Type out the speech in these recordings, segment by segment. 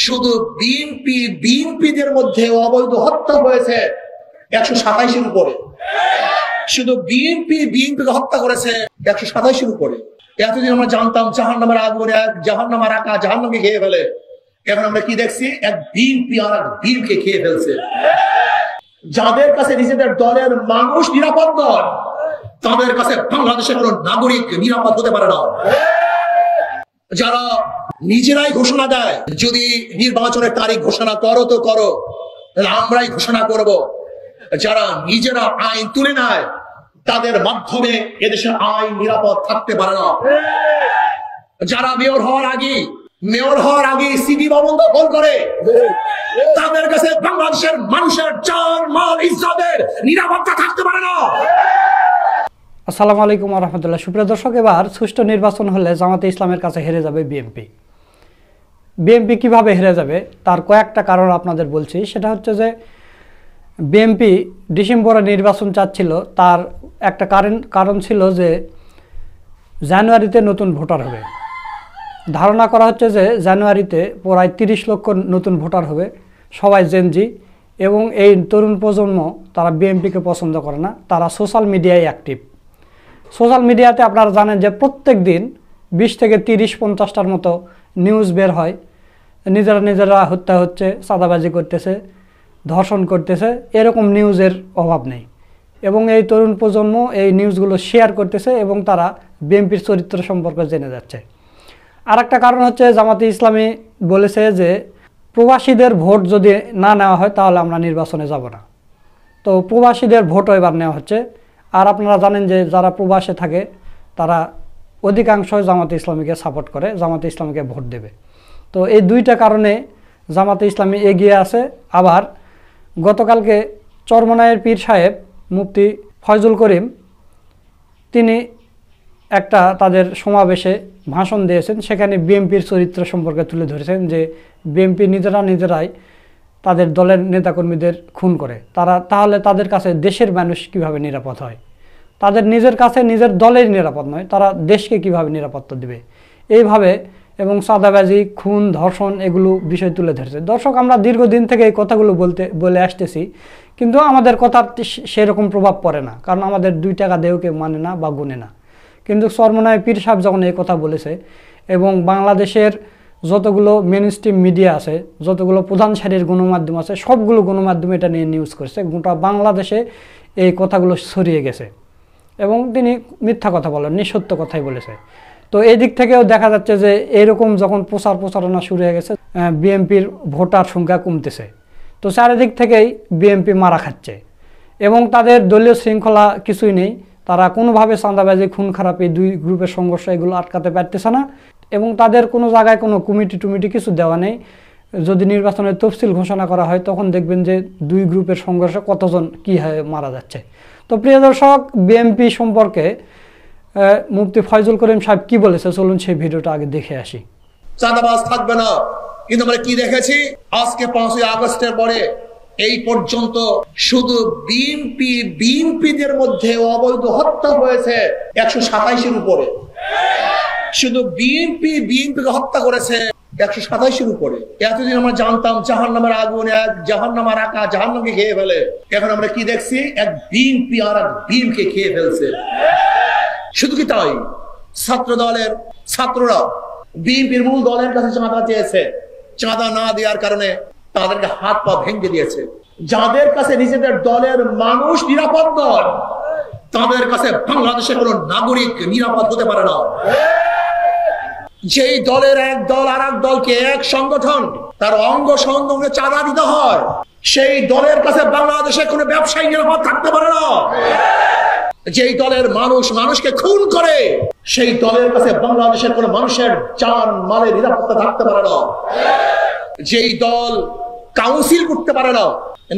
শুধু বিএনপিদের মধ্যে অবৈধ হত্যা হয়েছে 127-এর উপরে। শুধু বিএনপিকে হত্যা করেছে 127-এর উপরে। এতদিন আমরা জানতাম জাহান্নামের আগুন এক জাহান্নামের আকা জাহান্নামকে খেয়ে ফেলে। এখন আমরা কি দেখছি? এক বিএনপি আর এক বিএনপিকে খেয়ে ফেলছে। যাদের কাছে নিজেদের দলের মানুষ নিরাপদ নয়, তাদের কাছে বাংলাদেশের কোন নাগরিক নিরাপদ হতে পারে না। যারা নিজেরাই ঘোষণা দেয় যদি নির্বাচনের তারিখ ঘোষণা করো তো করো, আমরাই ঘোষণা করব। যারা নিজেরা আইন তুলে নেয়, তাদের মাধ্যমে এদেশে আইন নিরাপদ থাকতে পারে না। যারা মেয়র হওয়ার আগে সিটি ভবন দখল করে, তাদের কাছে বাংলাদেশের মানুষের জান মাল ইজ্জতের নিরাপত্তা থাকতে পারে না। আসসালামু আলাইকুম ওয়া রাহমাতুল্লাহ। সুপ্রিয় দর্শক, এবার সুষ্ঠু নির্বাচন হলে জামাতে ইসলামের কাছে হেরে যাবে বিএনপি। কিভাবে হেরে যাবে তার কয়েকটা কারণ আপনাদের বলছি। সেটা হচ্ছে যে বিএনপি ডিসেম্বরে নির্বাচন চাচ্ছিল, তার একটা কারণ ছিল যে জানুয়ারিতে নতুন ভোটার হবে। ধারণা করা হচ্ছে যে জানুয়ারিতে প্রায় 30 লক্ষ নতুন ভোটার হবে, সবাই জেনজি, এবং এই তরুণ প্রজন্ম তারা বিএনপিকে পছন্দ করে না। তারা সোশ্যাল মিডিয়ায় অ্যাক্টিভ। সোশ্যাল মিডিয়াতে আপনারা জানেন যে প্রত্যেক দিন 20 থেকে 30-50টার মতো নিউজ বের হয়। নিজেরা হত্যা হচ্ছে, চাঁদাবাজি করতেছে, ধর্ষণ করতেছে, এরকম নিউজের অভাব নেই। এবং এই তরুণ প্রজন্ম এই নিউজগুলো শেয়ার করতেছে এবং তারা বিএনপির চরিত্র সম্পর্কে জেনে যাচ্ছে। আর একটা কারণ হচ্ছে জামাতে ইসলামী বলেছে যে প্রবাসীদের ভোট যদি না নেওয়া হয় তাহলে আমরা নির্বাচনে যাব না। তো প্রবাসীদের ভোটও এবার নেওয়া হচ্ছে। আর আপনারা জানেন যে যারা প্রবাসে থাকে তারা অধিকাংশই জামাতে ইসলামীকে সাপোর্ট করে, জামাতে ইসলামীকে ভোট দেবে। তো এই দুইটা কারণে জামাতে ইসলামী এগিয়ে আছে। আবার গতকালকে চরমনাইয়ের পীর সাহেব মুফতি ফয়জুল করিম তিনি একটা তাদের সমাবেশে ভাষণ দিয়েছেন। সেখানে বিএনপির চরিত্র সম্পর্কে তুলে ধরেছেন যে বিএনপি নিজেরাই তাদের দলের নেতাকর্মীদের খুন করে। তাহলে তাদের কাছে দেশের মানুষ কিভাবে নিরাপদ হয়? তাদের নিজের কাছে নিজের দলের নিরাপদ নয়, তারা দেশকে কিভাবে নিরাপত্তা দেবে? এইভাবে এবং চাঁদাবাজি, খুন, ধর্ষণ এগুলো বিষয় তুলে ধরেছে। দর্শক, আমরা দীর্ঘদিন থেকে এই কথাগুলো বলে আসতেছি, কিন্তু আমাদের কথার সেরকম প্রভাব পড়ে না, কারণ আমাদের 2 টাকা দেও কেউ মানে না বা গুনে না। কিন্তু চরমনায় পীর সাহেব যখন এই কথা বলেছে এবং বাংলাদেশের যতগুলো মেইনস্ট্রিম মিডিয়া আছে, যতগুলো প্রধান সারির গণমাধ্যম আছে, সবগুলো গণমাধ্যমে এটা নিয়ে নিউজ করছে। গোটা বাংলাদেশে এই কথাগুলো ছড়িয়ে গেছে এবং তিনি মিথ্যা কথা বলেন, সত্য কথাই বলেছে। তো এই দিক থেকেও দেখা যাচ্ছে যে এরকম যখন প্রচারণা শুরু হয়ে গেছে, বিএনপির ভোটার সংখ্যা কমতেছে। তো চারিদিক থেকেই বিএনপি মারা খাচ্ছে এবং তাদের দলীয় শৃঙ্খলা কিছুই নেই। তারা কোনোভাবে চাঁদাবাজি, খুন খারাপি, 2 গ্রুপের সংঘর্ষ এগুলো আটকাতে পারতেছে না এবং তাদের কোনো জায়গায় কোনো কমিটি কিছু দেওয়া নেই। যদি নির্বাচনের তফসিল ঘোষণা করা হয় তখন দেখবেন যে 2 গ্রুপের সংঘর্ষে কতজন কী হয়ে মারা যাচ্ছে। তো প্রিয় দর্শক, বিএনপি সম্পর্কে মুফতি ফয়জুল করিম সাহেব কি বলেছে, চলুন সেই ভিডিওটা আগে দেখে আসি। চাঁদাবাজ থাকবে না, কিন্তু আমরা কি দেখেছি আজকে 5ই আগস্টের পরে এই পর্যন্ত শুধু বিএনপিদের মধ্যে অবৈধ হত্যা হয়েছে 127-এর উপরে। শুধু বিএনপিকে হত্যা করেছে 127-এর উপরে। এতদিন আমরা জানতাম জাহান্নামের আগুন এক জাহান্নামের আকা জাহান্নামকে খেয়ে ফেলে। এখন আমরা কি দেখছি? এক বিএনপি আর এক বিএনপিকে খেয়ে ফেলছে। শুধু কি তাই, ছাত্ররা বিএনপির মূল দলের কাছে চাঁদা চেয়েছে, চাঁদা না দেওয়ার কারণে তাদেরকে হাত পা ভেঙে দিয়েছে। যাদের কাছে নিজেদের দলের মানুষ নিরাপদ নয়, তাদের কাছে বাংলাদেশের কোন নাগরিক নিরাপদ হতে পারে না। যেই দলের এক দল আর এক দলকে, এক সংগঠন তার অঙ্গ সংগঠনকে চাঁদা দিতে হয়, সেই দলের কাছে বাংলাদেশের কোন ব্যবসায়ী নিরাপদ থাকতে পারে না। যেই দলের মানুষকে খুন করে, সেই দলের কাছে বাংলাদেশের কোন মানুষের জান মালের নিরাপত্তা থাকতে পারে না। যেই দল কাউন্সিল করতে পারে না,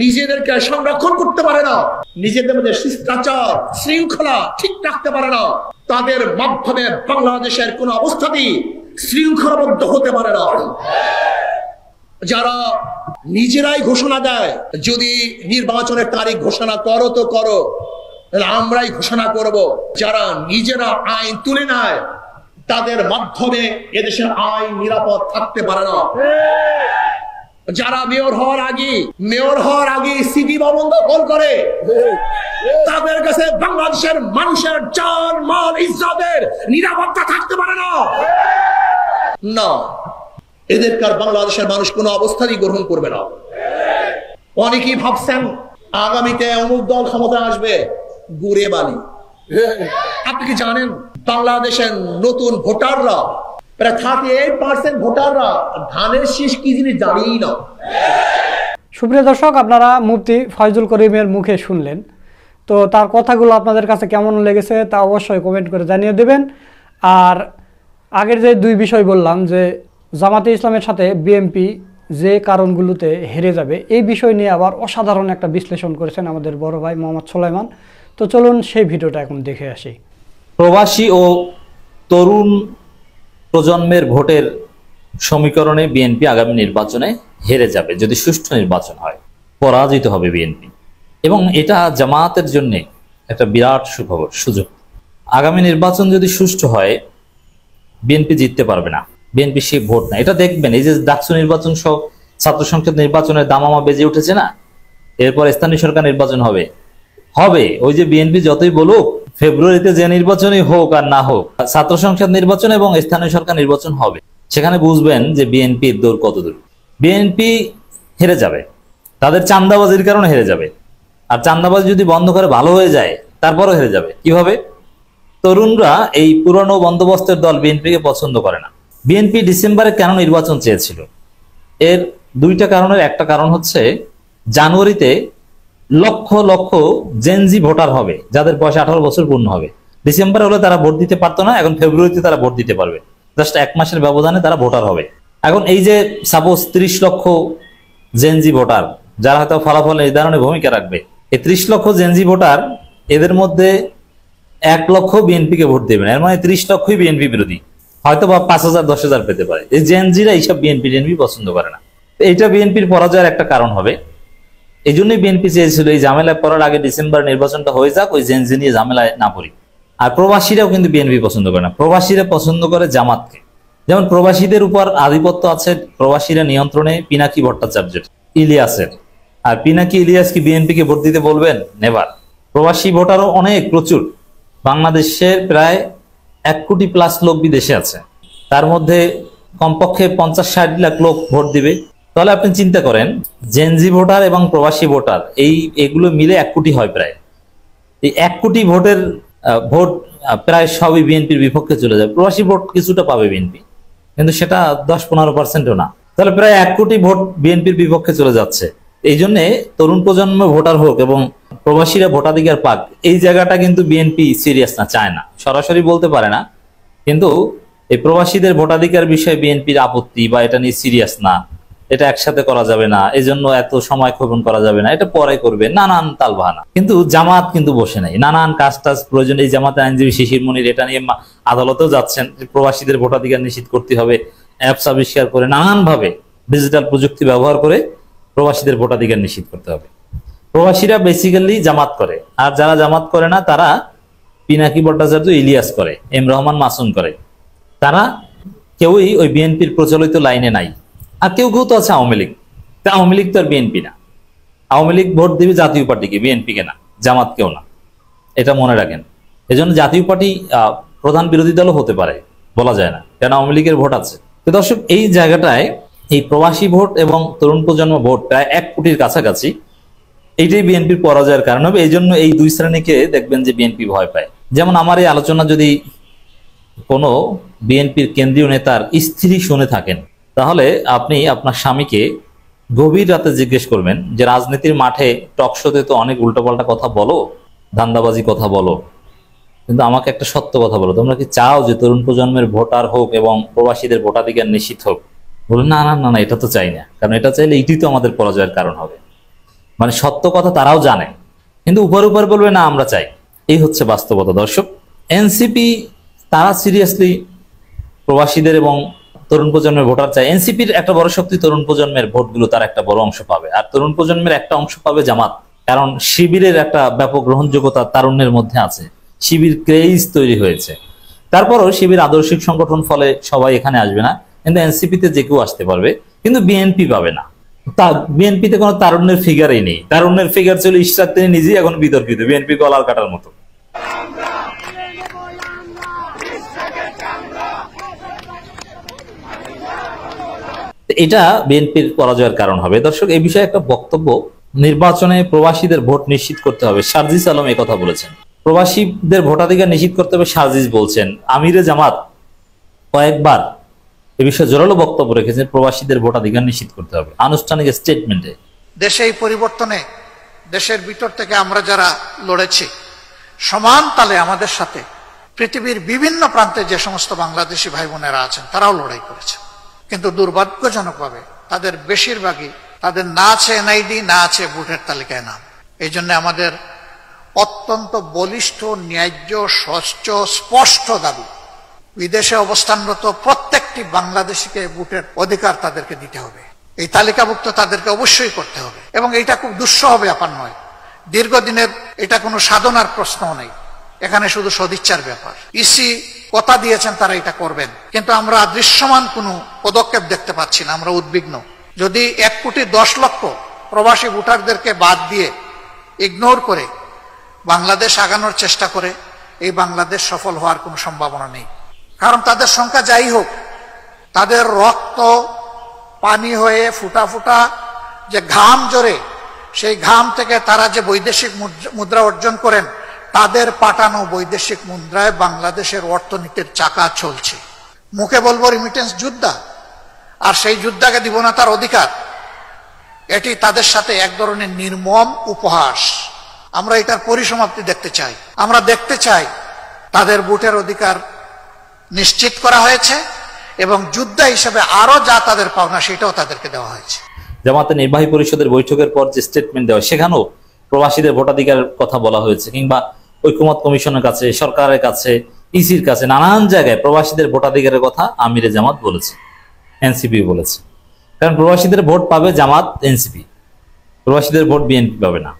নিজেদেরকে সংরক্ষণ করতে পারে না, নিজেদের মধ্যে শিষ্টাচার শৃঙ্খলা ঠিক রাখতে পারে না, তাদের মাধ্যমে বাংলাদেশের কোন অবস্থাতেই শৃঙ্খলাবদ্ধ হতে পারে না। যারা নিজেরাই ঘোষণা দেয় যদি নির্বাচনের তারিখ ঘোষণা করো তো করো, আমরাই ঘোষণা করব। যারা নিজেরা আইন তুলে নেয়, তাদের মাধ্যমে এদেশের আইন নিরাপদ থাকতে পারে না। যারা মেয়র হওয়ার আগে সিটি ভবন দখল করে, তাদের কাছে বাংলাদেশের মানুষের জান মাল ইজ্জতের নিরাপত্তা থাকতে পারে না। না, এদেরকার বাংলাদেশের মানুষ কোনো অবস্থাতেই গ্রহণ করবে না। অনেকেই ভাবছেন আগামীতে অমুক দল ক্ষমতায় আসবে, গুড়ে বালি। আপনি কি জানেন বাংলাদেশের নতুন ভোটাররা প্রায় 38% ভোটাররা ধানের শীষ কি জিনিস জানেই না। সুপ্রিয় দর্শক, আপনারা মুফতি ফয়জুল করিমের মুখে শুনলেন, তো তার কথাগুলো আপনাদের কাছে কেমন লেগেছে তা অবশ্যই কমেন্ট করে জানিয়ে দেবেন। আর আগের যে দুই বিষয় বললাম যে জামাতে ইসলামের সাথে বিএনপি যে কারণগুলোতে হেরে যাবে, এই বিষয় নিয়ে আবার অসাধারণ একটা বিশ্লেষণ করেছেন আমাদের বড় ভাই মোহাম্মদ সুলাইমান। তো চলুন সেই ভিডিওটা এখন দেখে আসি। প্রবাসী ও তরুণ প্রজন্মের ভোটের সমীকরণে বিএনপি আগামী নির্বাচনে হেরে যাবে যদি সুষ্ঠু নির্বাচন হয়, পরাজিত হবে বিএনপি। এবং এটা জামায়াতের জন্য একটা বিরাট সুখবর, সুযোগ। আগামী নির্বাচন যদি সুষ্ঠু হয় বিএনপি জিততে পারবে না, বিএনপি সে ভোট না। এটা দেখবেন, এই যে ডাকসু নির্বাচন সহ ছাত্র সংসদ নির্বাচনের দামামা বেজে উঠেছে না, এরপর স্থানীয় সরকার নির্বাচন হবে। ওই যে বিএনপি যতই বলুক ফেব্রুয়ারিতে যে নির্বাচনই হোক আর না হোক, ছাত্র সংসদ নির্বাচন এবং স্থানীয় সরকার নির্বাচন হবে, সেখানে বুঝবেন যে বিএনপির দৌড় কত দূর। বিএনপি হেরে যাবে, তাদের চাঁদাবাজির কারণে হেরে যাবে। আর চাঁদাবাজি যদি বন্ধ করে ভালো হয়ে যায় তারপরও হেরে যাবে। কিভাবে? তরুণরা এই পুরনো বন্দোবস্তের দল বিএনপিকে পছন্দ করে না। বিএনপি ডিসেম্বরে কেন নির্বাচন চেয়েছিল? এর দুইটা কারণের একটা কারণ হচ্ছে জানুয়ারিতে লক্ষ লক্ষ জেনজি ভোটার হবে, যাদের বয়স 18 বছর পূর্ণ হবে। ডিসেম্বরে হলে তারা ভোট দিতে পারতো না, এখন ফেব্রুয়ারিতে তারা ভোট দিতে পারবে। জাস্ট 1 মাসের ব্যবধানে তারা ভোটার হবে। এখন এই যে সাপোজ 30 লক্ষ জেনজি ভোটার, যারা হয়তো ফলাফল নির্ধারণে ভূমিকা রাখবে, এই 30 লক্ষ জেনজি ভোটার, এদের মধ্যে 1 লক্ষ বিএনপিকে ভোট দেবে না। এর মানে 30 লক্ষই বিএনপি বিরোধী, হয়তো বা 5,000 10,000 পেতে পারে। এই জেনজিরা এইসব বিএনপি পছন্দ করে না। এইটা বিএনপির পরাজয়ের একটা কারণ হবে। এই জন্যই বিএনপি চেয়েছিল এই ঝামেলায় পড়ার আগে ডিসেম্বর নির্বাচনটা হয়ে যাক, ওই জেনজি নিয়ে ঝামেলায় না পড়ি। আর প্রবাসীরাও কিন্তু বিএনপি পছন্দ করে না, প্রবাসীরা পছন্দ করে জামাতকে। যেমন প্রবাসীদের উপর আধিপত্য আছে প্রবাসীরা নিয়ন্ত্রণে পিনাকি ভট্টাচার্যের, ইলিয়াসের। আর পিনাকি ইলিয়াস কি বিএনপিকে ভোট দিতে বলবেন? নেভার। প্রবাসী ভোটারও অনেক, প্রচুর। বাংলাদেশের প্রায় 1 কোটি প্লাস লোক বিদেশে আছে, তার মধ্যে কমপক্ষে 50-60 লাখ লোক ভোট দিবে। তাহলে আপনি চিন্তা করেন, জেনজি ভোটার এবং প্রবাসী ভোটার এগুলো মিলে 1 কোটি হয় প্রায়। এই 1 কোটি ভোটের ভোট প্রায় সবই বিএনপির বিপক্ষে চলে যায়। প্রবাসী ভোট কিছুটা পাবে বিএনপি, কিন্তু সেটা 10-15%ও না। তাহলে প্রায় 1 কোটি ভোট বিএনপির বিপক্ষে চলে যাচ্ছে। এই জন্য তরুণ প্রজন্ম ভোটার হোক এবং প্রবাসীরা ভোটাধিকার পাক, এই জায়গাটা কিন্তু বিএনপি সিরিয়াস না, চায় না। সরাসরি বলতে পারে না, কিন্তু এই প্রবাসীদের ভোটাধিকার বিষয়ে বিএনপির আপত্তি বা এটা নিয়ে সিরিয়াস না, এটা একসাথে করা যাবে না, এই জন্য এত সময় ক্ষেপণ করা যাবে না, এটা পরে করবে, নানান তালবাহানা। কিন্তু জামাত কিন্তু বসে নাই, নানান কাজ টাজ প্রয়োজন। এই জামাতে আইনজীবী শিশির মনির এটা নিয়ে আদালতেও যাচ্ছেন, প্রবাসীদের ভোটাধিকার নিশ্চিত করতে হবে। অ্যাপস আবিষ্কার করে নানান ভাবে ডিজিটাল প্রযুক্তি ব্যবহার করে প্রবাসীদের ভোটাধিকার নিশ্চিত করতে হবে। প্রবাসীরা বেসিক্যালি জামাত করে, আর যারা জামাত করে না তারা পিনাকি ভট্টাচার্য, ইলিয়াস করে, এম রহমান মাসুম করে। তারা কেউই ওই বিএনপির প্রচলিত লাইনে নাই। আর কেউ কেউ তো আছে আওয়ামী লীগ। আওয়ামী লীগ তো আর বিএনপি না। আওয়ামী লীগ ভোট দিবে জাতীয় পার্টিকে, বিএনপিকে না, জামাত কেউ না, এটা মনে রাখেন। এজন্য জাতীয় পার্টি প্রধান বিরোধী দলও হতে পারে, বলা যায় না, কারণ আওয়ামী লীগের ভোট আছে। তো দর্শক, এই জায়গাটায় এই প্রবাসী ভোট এবং তরুণ প্রজন্ম ভোট প্রায় 1 কোটির কাছাকাছি, এইটাই বিএনপির পরাজয়ের কারণ হবে। এই জন্য এই দুই শ্রেণীকে দেখবেন যে বিএনপি ভয় পায়। যেমন আমার এই আলোচনা যদি কোনো বিএনপির কেন্দ্রীয় নেতার স্ত্রী শুনে থাকেন, তাহলে আপনি আপনার স্বামীকে গভীর রাতে জিজ্ঞেস করবেন যে রাজনীতির মাঠে টকশোতে তো অনেক উল্টোপাল্টা কথা বলো, ধান্দাবাজি কথা বলো, কিন্তু আমাকে একটা সত্য কথা বলো, তোমরা কি চাও যে তরুণ প্রজন্মের ভোটার হোক এবং প্রবাসীদের ভোটাধিকার নিশ্চিত হোক? বলুন না না না না, এটা তো চাই না, কারণ এটা চাইলে এটাই তো আমাদের পরাজয়ের কারণ হবে। মানে সত্য কথা তারাও জানে, কিন্তু উপর উপর বলবে না আমরা চাই। এই হচ্ছে বাস্তবতা। দর্শক, এনসিপি তারা সিরিয়াসলি প্রবাসীদের এবং তরুণ প্রজন্মের ভোটার চায়। এনসিপির একটা বড় শক্তি তরুণ প্রজন্মের ভোটগুলো তার একটা বড় অংশ পাবে, আর তরুণ প্রজন্মের একটা অংশ পাবে জামাত, কারণ শিবিরের একটা ব্যাপক গ্রহণযোগ্যতা তারুণ্যের মধ্যে আছে, শিবির ক্রেজ তৈরি হয়েছে। তারপরও শিবির আদর্শিক সংগঠন, ফলে সবাই এখানে আসবে না, কিন্তু এনসিপিতে যে কেউ আসতে পারবে, কিন্তু বিএনপি পাবে না। বিএনপিতে কোনো তারুণ্যের ফিগারই নেই। তারুণ্যের ফিগার ছিল ইশরাক, তিনি নিজেই এখন বিতর্কিত, বিএনপি গলার কাটার মতো। এটা বিএনপির পরাজয়ের কারণ হবে। দর্শক, এই বিষয়ে একটা বক্তব্য, নির্বাচনে প্রবাসীদের ভোট নিশ্চিত করতে হবে, সার্জিস আলম এই কথা বলেছেন। প্রবাসীদের ভোটাধিকার নিশ্চিত করতে হবে সার্জিস বলছেন। আমিরে জামাত কয়েকবার এ বিষয়ে জোরালো বক্তব্য রেখেছেন, প্রবাসীদের ভোটাধিকার নিশ্চিত করতে হবে আনুষ্ঠানিক স্টেটমেন্টে। দেশে এই পরিবর্তনে দেশের ভিতর থেকে আমরা যারা লড়েছি, সমান তালে আমাদের সাথে পৃথিবীর বিভিন্ন প্রান্তে যে সমস্ত বাংলাদেশি ভাই বোনেরা আছেন তারাও লড়াই করেছে, কিন্তু দুর্ভাগ্যজনকভাবে তাদের বেশিরভাগই, তাদের না আছে এনআইডি, না আছে ভোটের তালিকায় নাম। এই জন্য আমাদের অত্যন্ত বলিষ্ঠ, ন্যায্য, স্বচ্ছ, স্পষ্ট দাবি, বিদেশে অবস্থানরত প্রত্যেকটি বাংলাদেশিকে ভোটের অধিকার তাদেরকে দিতে হবে। এই তালিকাভুক্ত তাদেরকে অবশ্যই করতে হবে, এবং এটা খুব দুঃসহ ব্যাপার নয়, দীর্ঘদিনের এটা কোনো সাধনার প্রশ্নও নেই, এখানে শুধু সদিচ্ছার ব্যাপার। ইসি কথা দিয়েছেন তারা এটা করবেন, কিন্তু আমরা দৃশ্যমান কোনো পদক্ষেপ দেখতে পাচ্ছি না। আমরা উদ্বিগ্ন। যদি 1,10,00,000 প্রবাসী ভোটারদেরকে বাদ দিয়ে, ইগনোর করে বাংলাদেশ আগানোর চেষ্টা করে, এই বাংলাদেশ সফল হওয়ার কোনো সম্ভাবনা নেই। কারণ তাদের সংখ্যা যাই হোক, তাদের রক্ত পানি হয়ে ফুটা ফুটা যে ঘাম জড়ে, সেই ঘাম থেকে তারা যে বৈদেশিক মুদ্রা অর্জন করেন, তাদের পাঠানো বৈদেশিক মুদ্রায় বাংলাদেশের অর্থনীতির চাকা চলছে। মুখে বলবো রিমিটেন্স যোদ্ধা, আর সেই যোদ্ধাকে দিব না তার অধিকার, এটি তাদের সাথে এক ধরনের নির্মম উপহাস। আমরা এটার পরিসমাপ্তি দেখতে চাই। আমরা দেখতে চাই তাদের ভোটের অধিকার নিশ্চিত করা হয়েছে, এবং যোদ্ধা হিসেবে আরো যা তাদের পাওনা সেটাও তাদেরকে দেওয়া হয়েছে। জামাতের নির্বাহী পরিষদের বৈঠকের পর যে স্টেটমেন্ট দেওয়া, সেখানেও প্রবাসীদের ভোটাধিকারের কথা বলা হয়েছে, কিংবা ঐক্যমত কমিশনের কাছে, সরকারের কাছে, ইসির কাছে, নানান জায়গায় প্রবাসীদের ভোটাধিকারের কথা আমিরে জামাত বলেছে, এনসিপি বলেছে। কারণ প্রবাসীদের ভোট পাবে জামাত, এনসিপি, প্রবাসীদের ভোট বিএনপি পাবে না।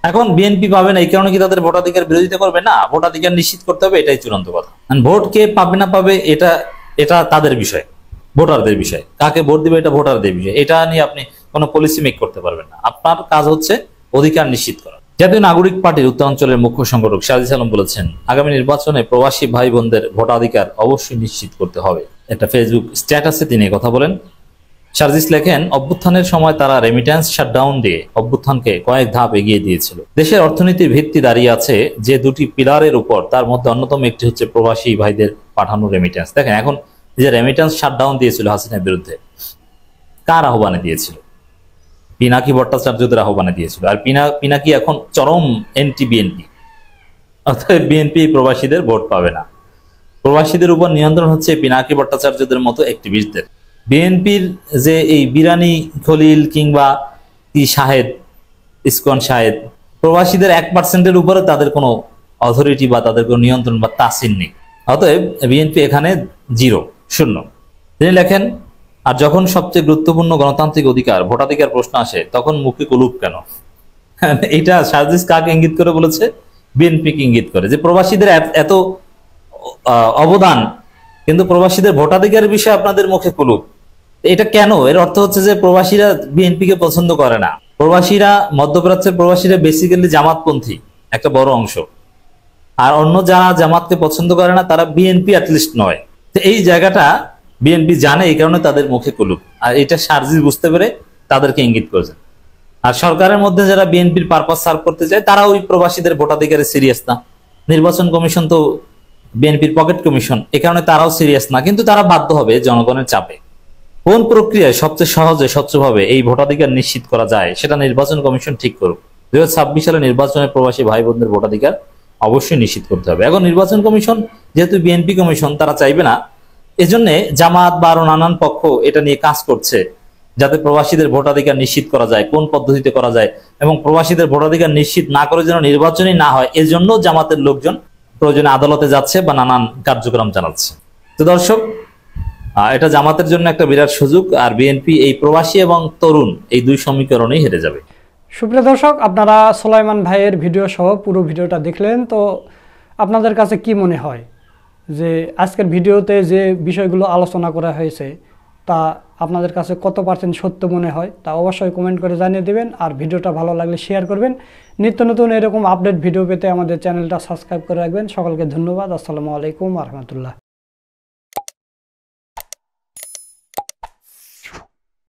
এখন বিএনপি পাবে না এই কারণে কি তাদের ভোটাধিকার বিরোধিতা করবে? না, ভোটাধিকার নিশ্চিত করতে হবে, এটাই চূড়ান্ত কথা। ভোট কে পাবে না পাবে এটা তাদের বিষয়, ভোটারদের বিষয়। কাকে ভোট দিবে এটা ভোটারদের বিষয়, এটা নিয়ে আপনি কোনো পলিসি মেক করতে পারবেন না। আপনার কাজ হচ্ছে অধিকার নিশ্চিত করা। জাতীয় নাগরিক পার্টির উত্তরাঞ্চলের মুখ্য সংগঠক সার্জিস আলম বলেছেন, আগামী নির্বাচনে প্রবাসী ভাই বোনদের ভোটাধিকার অবশ্যই নিশ্চিত করতে হবে। একটা ফেসবুক স্ট্যাটাসে তিনি কথা বলেন। সার্জিস লেখেন, অভ্যুত্থানের সময় তারা রেমিট্যান্স শাটডাউন দিয়ে অভ্যুত্থানকে কয়েক ধাপ এগিয়ে দিয়েছিল। দেশের অর্থনীতির ভিত্তি দাঁড়িয়ে আছে যে দুটি পিলারের উপর, তার মধ্যে অন্যতম একটি হচ্ছে প্রবাসী ভাইদের পাঠানো রেমিট্যান্স। দেখেন, এখন যে রেমিট্যান্স শাটডাউন দিয়েছিল হাসিনার বিরুদ্ধে, কার আহ্বানে দিয়েছিল? পিনাকি ভট্টাচার্যদের আহ্বানে দিয়েছিল। আর পিনাকি এখন চরম এন্টি বিএনপি, অর্থাৎ বিএনপি প্রবাসীদের ভোট পাবে না। প্রবাসীদের উপর নিয়ন্ত্রণ হচ্ছে পিনাকি ভট্টাচার্যদের মতো অ্যাক্টিভিস্টদের। বিএনপির যে এই বিরানি খলিল কিংবা কি শাহেদ, ইসকন শাহেদ, প্রবাসীদের 1% উপরে তাদের কোনো অথরিটি বা তাদের কোনো নিয়ন্ত্রণ বা তাসির নেই। অতএব বিএনপি এখানে 0, 0। তিনি লেখেন, আর যখন সবচেয়ে গুরুত্বপূর্ণ গণতান্ত্রিক অধিকার ভোটাধিকার প্রশ্ন আসে, তখন মুখে কুলুপ কেন? এটা সার্জিস কাকে ইঙ্গিত করে বলেছে? বিএনপিকে ইঙ্গিত করে, যে প্রবাসীদের এত অবদান, কিন্তু প্রবাসীদের ভোটাধিকারের বিষয়ে আপনাদের মুখে কুলুপ। এটা কেন? এর অর্থ হচ্ছে যে প্রবাসীরা বিএনপিকে পছন্দ করে না। প্রবাসীরা, মধ্যপ্রাচ্যের প্রবাসীরা বেসিক্যালি জামাতপন্থী একটা বড় অংশ, আর অন্য যারা জামাতকে পছন্দ করে না তারা বিএনপি অ্যাটলিস্ট নয়। তো এই জায়গাটা বিএনপি জানে, এই কারণে তাদের মুখে কুলুপ। আর এটা সার্জিস বুঝতে পেরে তাদেরকে ইঙ্গিত করেছেন। আর সরকারের মধ্যে যারা বিএনপির পারপাস সার্ভ করতে চায়, তারা ওই প্রবাসীদের ভোটাধিকারে সিরিয়াস না। নির্বাচন কমিশন তো বিএনপির পকেট কমিশন, এ কারণে তারাও সিরিয়াস না। কিন্তু তারা বাধ্য হবে জনগণের চাপে। কোন প্রক্রিয়ায় সবচেয়ে সহজে স্বচ্ছভাবে এই ভোটাধিকার নিশ্চিত করা যায়, সেটা নির্বাচন কমিশন ঠিক করুক। 2026 সালে নির্বাচনে প্রবাসী ভাই বোনদের ভোটাধিকার অবশ্যই নিশ্চিত করতে হবে। এখন নির্বাচন কমিশন যেহেতু বিএনপি কমিশন, তারা চাইবে না, এজন্য জামাত বা আরো নানান পক্ষ এটা নিয়ে কাজ করছে, যাতে প্রবাসীদের ভোটাধিকার নিশ্চিত করা যায়, কোন পদ্ধতিতে করা যায়, এবং প্রবাসীদের ভোটাধিকার নিশ্চিত না করে যেন নির্বাচনই না হয়, এজন্য জামাতের লোকজন প্রয়োজনে আদালতে যাচ্ছে বা নানান কার্যক্রম চালাচ্ছে। তো দর্শক, এটা জামাতের জন্য একটা বিরাট সুযোগ। আর বিএনপি এই প্রবাসী এবং তরুণ এই দুই সমীকরণেই হেরে যাবে। সুপ্রিয় দর্শক, আপনারা সোলাইমান ভাইয়ের ভিডিও সহ পুরো ভিডিওটা দেখলেন। তো আপনাদের কাছে কি মনে হয় যে আজকের ভিডিওতে যে বিষয়গুলো আলোচনা করা হয়েছে, তা আপনাদের কাছে কত পার্সেন্ট সত্য মনে হয় তা অবশ্যই কমেন্ট করে জানিয়ে দেবেন। আর ভিডিওটা ভালো লাগলে শেয়ার করবেন। নিত্য নতুন এরকম আপডেট ভিডিও পেতে আমাদের চ্যানেলটা সাবস্ক্রাইব করে রাখবেন। সকলকে ধন্যবাদ। আসসালামু আলাইকুম ওয়া রাহমাতুল্লাহ।